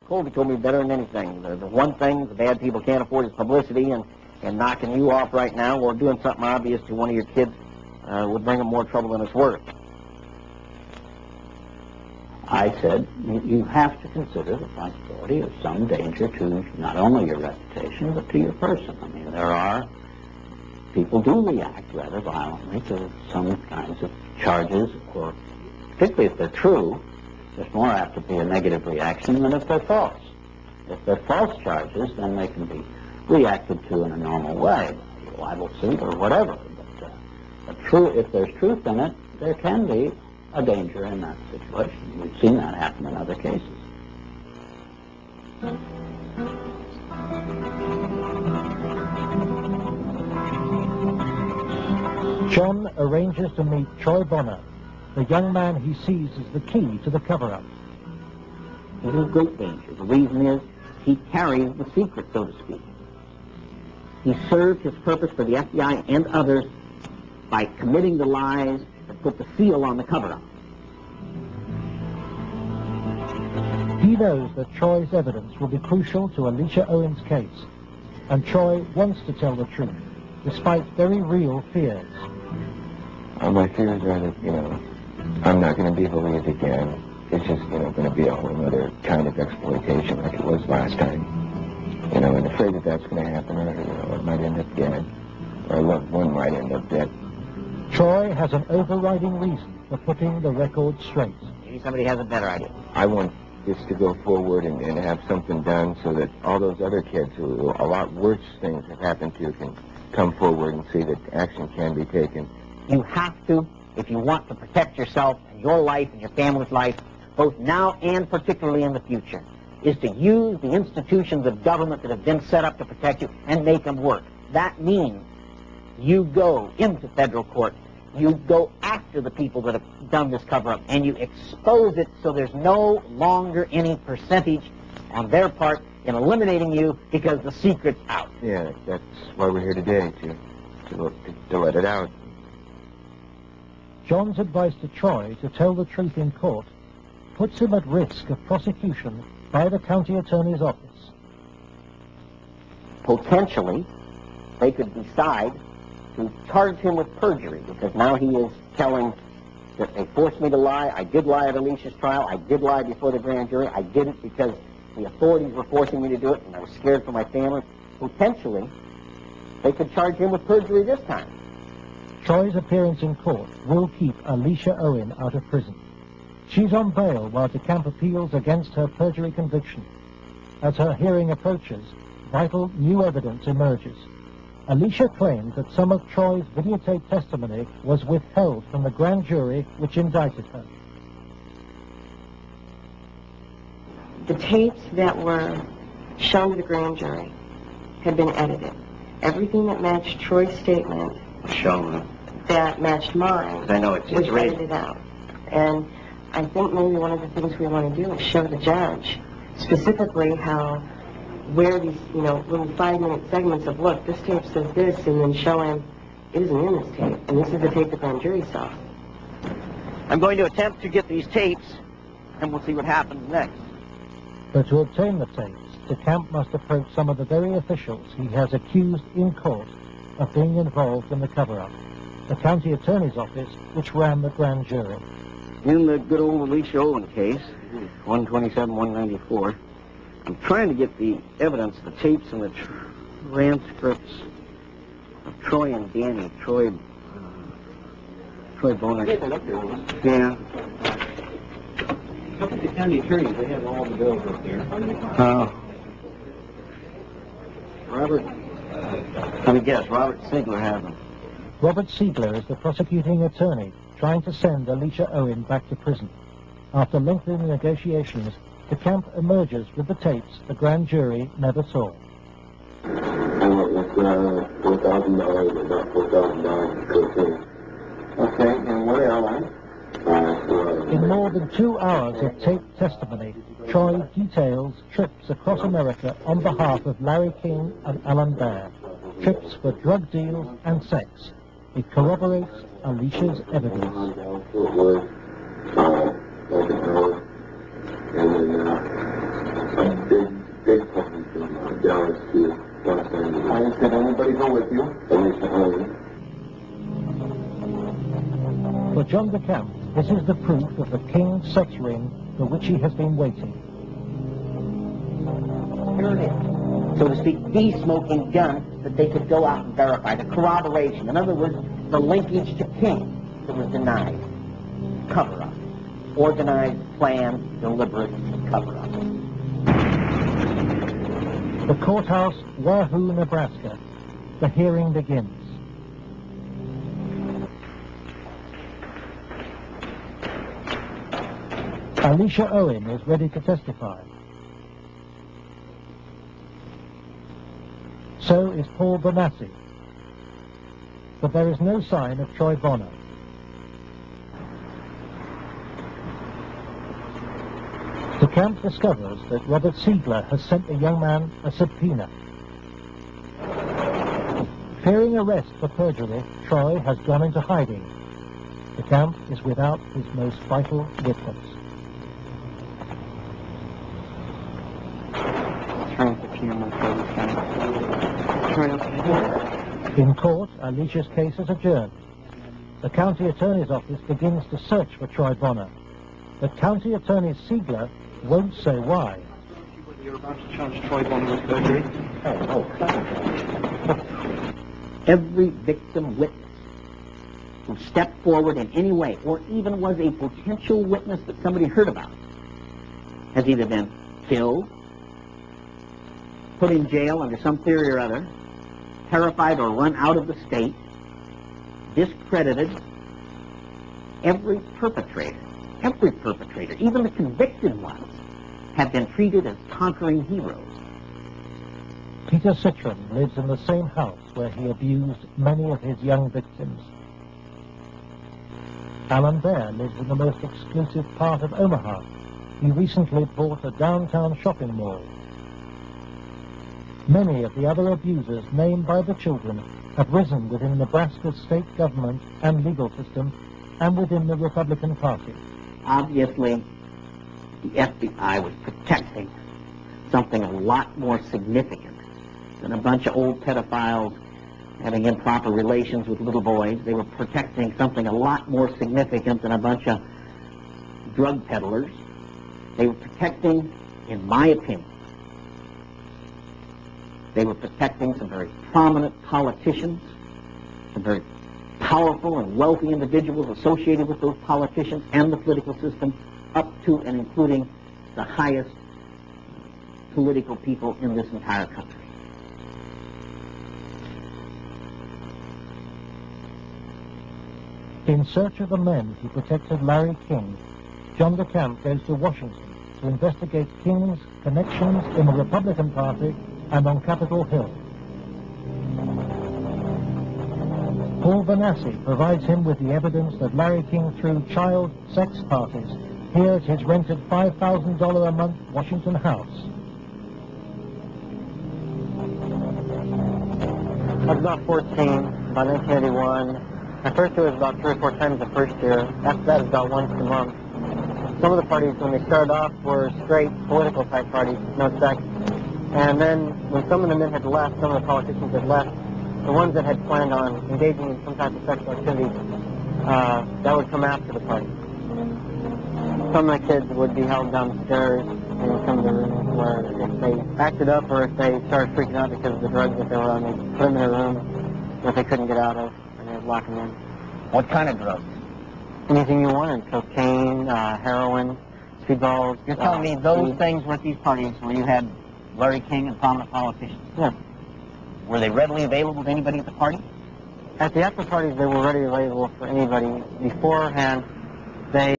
Colby told me better than anything. The one thing the bad people can't afford is publicity, and knocking you off right now or doing something obvious to one of your kids would bring them more trouble than it's worth. I said, you have to consider the possibility of some danger to not only your reputation, but to your person. I mean, there are people do react rather violently to some kinds of charges, or particularly if they're true, there's more apt to be a negative reaction than if they're false. If they're false charges, then they can be reacted to in a normal way, a libel suit or whatever. But if there's truth in it, there can be a danger in that situation. We've seen that happen in other cases. John arranges to meet Troy Bonner, the young man he sees as the key to the cover-up. There's a great danger. The reason is he carries the secret, so to speak. He served his purpose for the FBI and others by committing the lies that put the seal on the cover-up. He knows that Troy's evidence will be crucial to Alicia Owen's case, and Troy wants to tell the truth, despite very real fears. My fears are that, I'm not going to be believed again. It's just, going to be a whole other kind of exploitation like it was last time. And afraid that that's going to happen, or, it might end up dead, or a loved one might end up dead. Troy has an overriding reason for putting the record straight. Maybe somebody has a better idea. I want this to go forward and have something done so that all those other kids who a lot worse things have happened to can come forward and see that action can be taken. You have to, if you want to protect yourself and your life and your family's life, both now and particularly in the future, is to use the institutions of government that have been set up to protect you and make them work. That means you go into federal court, you go after the people that have done this cover-up, and you expose it so there's no longer any percentage on their part in eliminating you because the secret's out. Yeah, that's why we're here today, to let it out. John's advice to Troy to tell the truth in court puts him at risk of prosecution by the county attorney's office. Potentially, they could decide to charge him with perjury, because now he is telling that they forced me to lie. I did lie at Alicia's trial. I did lie before the grand jury. I did it because the authorities were forcing me to do it, and I was scared for my family. Potentially, they could charge him with perjury this time. Troy's appearance in court will keep Alicia Owen out of prison. She's on bail while DeCamp appeals against her perjury conviction. As her hearing approaches, vital new evidence emerges. Alicia claims that some of Troy's videotaped testimony was withheld from the grand jury which indicted her. The tapes that were shown to the grand jury had been edited. Everything that matched Troy's statement Shown. that matched mine I know it's was raised. edited out. And I think maybe one of the things we want to do is show the judge specifically how, where these, little 5-minute segments of, look, this tape says this, and then show him it isn't in this tape, and this is the tape the grand jury saw. I'm going to attempt to get these tapes, and we'll see what happens next. But to obtain the tapes, DeCamp must approach some of the very officials he has accused in court of being involved in the cover-up, the county attorney's office which ran the grand jury. In the good old Alicia Owen case, 127-194, I'm trying to get the evidence, the tapes and the transcripts of Troy and Danny. Troy Bonner. Yeah. Look at the county attorneys. They have all the bills up there. Robert, let me guess, Robert Siegler has them. Robert Siegler is the prosecuting attorney trying to send Alicia Owen back to prison. After lengthy negotiations, DeCamp emerges with the tapes the grand jury never saw. It's $4,000, about $4,000. Okay, and what airline? In more than 2 hours of taped testimony, Troy details trips across America on behalf of Larry King and Alan Baird. Trips for drug deals and sex. It corroborates Alicia's evidence. And then Big parties from Dallas to Los Angeles. Did anybody go with you? Alicia Owen. For John de Camp, this is the proof of the king's sex ring for which he has been waiting. Here it is, so to speak, the smoking gun that they could go out and verify, the corroboration. In other words, the linkage to King that was denied. Cover-up. Organized, planned, deliberate cover-up. The courthouse, Wahoo, Nebraska. The hearing begins. Alicia Owen is ready to testify. So is Paul Bonacci. But there is no sign of Troy Bonner. De Camp discovers that Robert Siegler has sent the young man a subpoena. Fearing arrest for perjury, Troy has gone into hiding. De Camp is without his most vital witness. In court, Alicia's case is adjourned. The county attorney's office begins to search for Troy Bonner. But county attorney Siegler won't say why. You're about to charge Troy Bonner with perjury. Every victim witness who stepped forward in any way, or even was a potential witness that somebody heard about, has either been killed, put in jail under some theory or other, terrified or run out of the state, discredited. Every perpetrator, even the convicted ones, have been treated as conquering heroes. Peter Citron lives in the same house where he abused many of his young victims. Alan Bear lives in the most exclusive part of Omaha. He recently bought a downtown shopping mall. Many of the other abusers named by the children have risen within Nebraska's state government and legal system and within the Republican Party. Obviously, the FBI was protecting something a lot more significant than a bunch of old pedophiles having improper relations with little boys. They were protecting something a lot more significant than a bunch of drug peddlers. They were protecting, in my opinion, they were protecting some very prominent politicians, some very powerful and wealthy individuals associated with those politicians and the political system, up to and including the highest political people in this entire country. In search of the men who protected Larry King, John de Camp goes to Washington to investigate King's connections in the Republican Party and on Capitol Hill. Paul Bonacci provides him with the evidence that Larry King threw child sex parties here at his rented $5,000 a month Washington house. I was about 14, about 1981. My first year was about 3 or 4 times the first year. After that, it was about once a month. Some of the parties, when they started off, were straight political type parties, no sex. And then, when some of the men had left, some of the politicians had left, the ones that had planned on engaging in some type of sexual activity, that would come after the party. Some of the kids would be held downstairs in some of the rooms where if they acted up or if they started freaking out because of the drugs that they were on, they'd put them in a room that they couldn't get out of, and they'd lock them in. What kind of drugs? Anything you wanted, cocaine, heroin, speedballs. You're telling me those weed. things were at these parties where you had Larry King and prominent politicians? Yeah. Were they readily available to anybody at the party? At the after parties, they were readily available for anybody. Beforehand, they